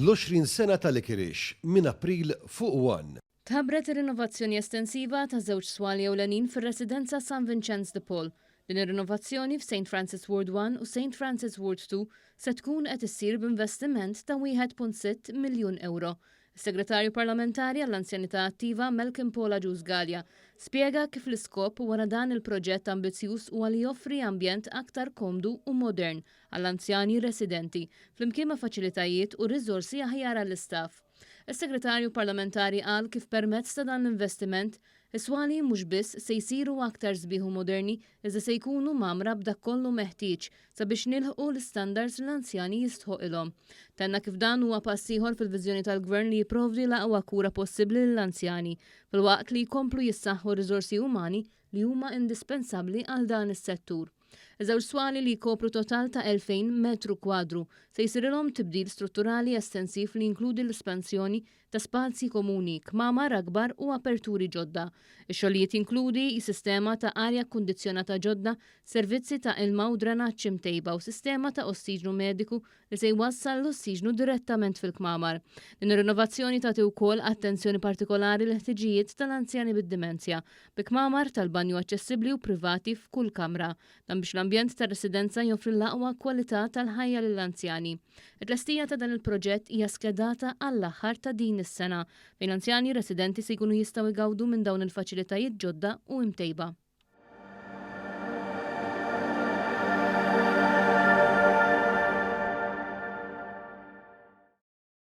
l-20 sena tal-Ikirix minn April fuq 1. Tħabbret ir-rinnovazzjoni estensiva ta' żewġ swali ewlenin fir-residenza San Vincenz de Paul. Din ir-rinnovazzjoni f'St. Francis Ward 1 u St. Francis Ward 2 se tkun qed issir b'investiment ta' 1.6 miljun euro. Is-Segretarju Parlamentari għall-Anzjanità Attiva Malcolm Paula Ġużgalja spjega kif l-iskop wara dan il-proġett ambizzjuż huwa li joffri ambjent aktar komdu u modern għall-anzjani residenti flimkien ma' faċilitajiet u riżorsi aħjar għall-istaff. Is-Segretarju Parlamentari qal kif permezz ta' dan l-investiment is-swali mhux biss se jsiru aktar sbieħ u moderni iżda se jkunu mamra b'dak kollu meħtieġ sabiex nilħqu l-istandards l-anzjani jistħoqilhom. Tenna kif dan huwa pass ieħor fil-viżjoni tal-Gvern li jipprovdi l-aqwa kura possibbli lill-anzjani filwaqt li jkomplu jissaħħu riżorsi umani li huma indispensabbli għal dan is-settur. Iż-żewġ swali li jkopru total ta' 2000 metru kwadru se jsirilhom tibdil strutturali estensiv li jinkludi l-espansjoni ta' spazji komuni, kmamar akbar u aperturi ġodda. Ix-xogħlijiet jinkludi s-sistema ta' arja kundizzjonata ġodda, servizzi ta' ilma u drenaġġ imtejba u sistema ta' ossiġnu mediku li se jwassal l-ossiġnu direttament fil-kmamar. Din ir-rinnovazzjoni tagħti wkoll attenzjoni partikolari l-ħtiġijiet tal-anzjani bid-dimensja bi kmamar tal-banju aċċessibbli u privati f'kull kamra dan biex l-ambjent tar-residenza joffri l-aqwa kwalità tal-ħajja lill-anzjani. Il-tlestija ta' dan il-proġett hija skedata għall-aħħar ta' din is-sena fejn anzjani residenti se jkunu jistgħu jgawdu minn dawn il-faċilitajiet ġodda u imtejba.